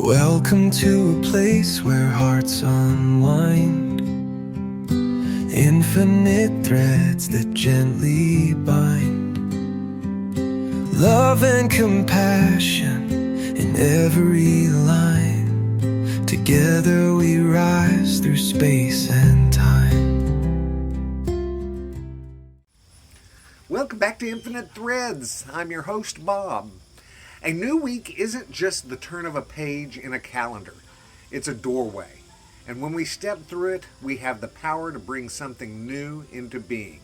Welcome to a place where hearts unwind, infinite threads that gently bind, love and compassion in every line. Together we rise through space and time. Welcome back to Infinite Threads. I'm your host, Bob. A new week isn't just the turn of a page in a calendar. It's a doorway. And when we step through it, we have the power to bring something new into being.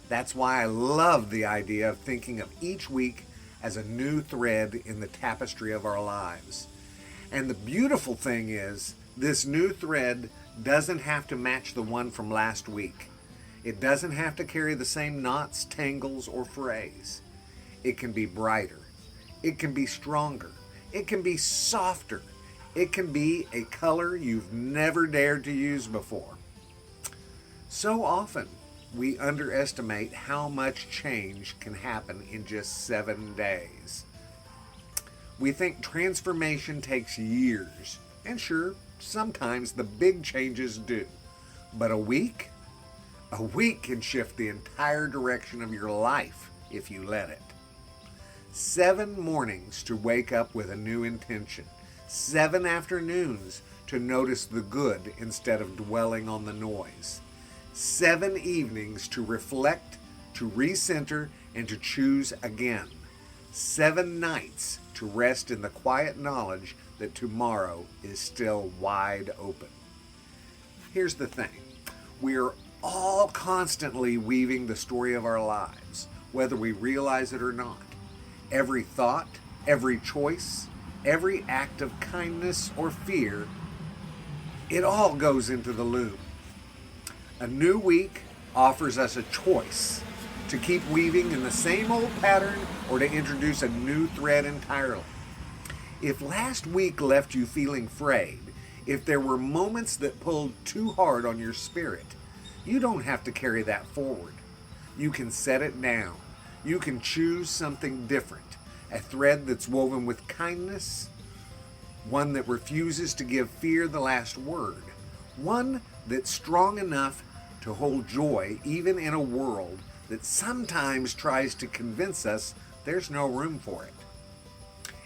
That's why I love the idea of thinking of each week as a new thread in the tapestry of our lives. And the beautiful thing is, this new thread doesn't have to match the one from last week. It doesn't have to carry the same knots, tangles, or frays. It can be brighter. It can be stronger. It can be softer. It can be a color you've never dared to use before. So often, we underestimate how much change can happen in just 7 days. We think transformation takes years, and sure, sometimes the big changes do. But a week can shift the entire direction of your life if you let it. 7 mornings to wake up with a new intention. 7 afternoons to notice the good instead of dwelling on the noise. 7 evenings to reflect, to recenter, and to choose again. 7 nights to rest in the quiet knowledge that tomorrow is still wide open. Here's the thing. We are all constantly weaving the story of our lives, whether we realize it or not. Every thought, every choice, every act of kindness or fear, it all goes into the loom. A new week offers us a choice to keep weaving in the same old pattern or to introduce a new thread entirely. If last week left you feeling frayed, if there were moments that pulled too hard on your spirit, you don't have to carry that forward. You can set it down. You can choose something different, a thread that's woven with kindness, one that refuses to give fear the last word, one that's strong enough to hold joy even in a world that sometimes tries to convince us there's no room for it.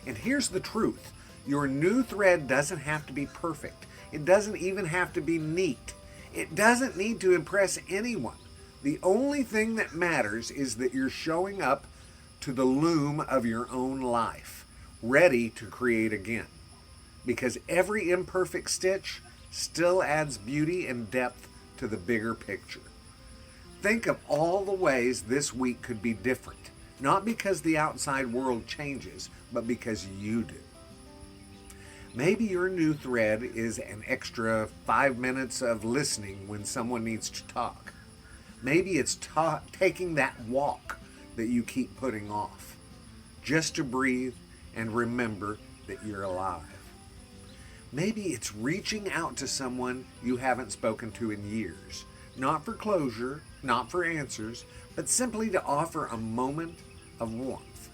And here's the truth. Your new thread doesn't have to be perfect. It doesn't even have to be neat. It doesn't need to impress anyone. The only thing that matters is that you're showing up to the loom of your own life, ready to create again. Because every imperfect stitch still adds beauty and depth to the bigger picture. Think of all the ways this week could be different, not because the outside world changes, but because you do. Maybe your new thread is an extra 5 minutes of listening when someone needs to talk. Maybe it's taking that walk that you keep putting off, just to breathe and remember that you're alive. Maybe it's reaching out to someone you haven't spoken to in years, not for closure, not for answers, but simply to offer a moment of warmth.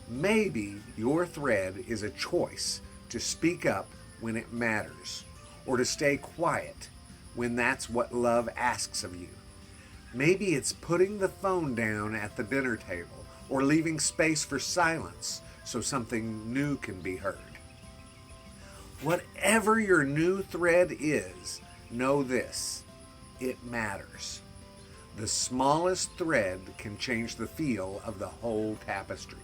Maybe your thread is a choice to speak up when it matters, or to stay quiet when that's what love asks of you. Maybe it's putting the phone down at the dinner table, or leaving space for silence so something new can be heard. Whatever your new thread is, know this: it matters. The smallest thread can change the feel of the whole tapestry.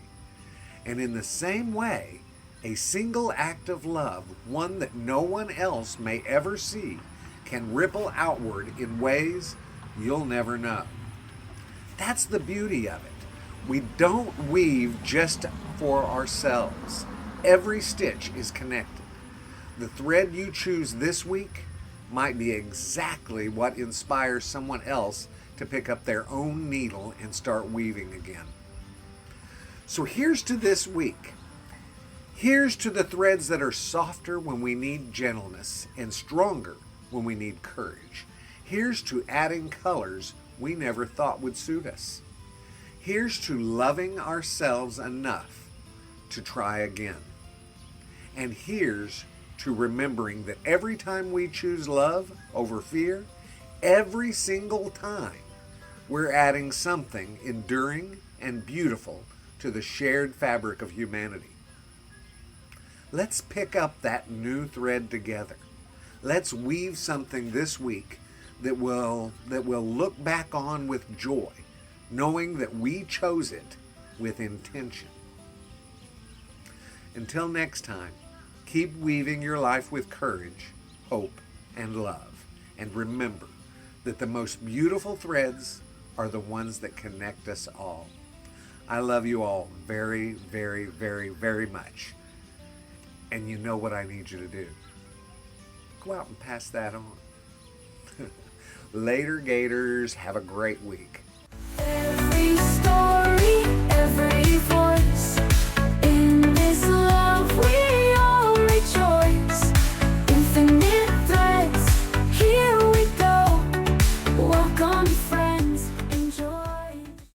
And in the same way, a single act of love, one that no one else may ever see, can ripple outward in ways you'll never know. That's the beauty of it. We don't weave just for ourselves. Every stitch is connected. The thread you choose this week might be exactly what inspires someone else to pick up their own needle and start weaving again. So here's to this week. Here's to the threads that are softer when we need gentleness and stronger when we need courage. Here's to adding colors we never thought would suit us. Here's to loving ourselves enough to try again. And here's to remembering that every time we choose love over fear, every single time, we're adding something enduring and beautiful to the shared fabric of humanity. Let's pick up that new thread together. Let's weave something this week that we'll look back on with joy, knowing that we chose it with intention. Until next time, keep weaving your life with courage, hope, and love. And remember that the most beautiful threads are the ones that connect us all. I love you all very, very, very, very much. And you know what I need you to do. Go out and pass that on. Later, Gators. Have a great week.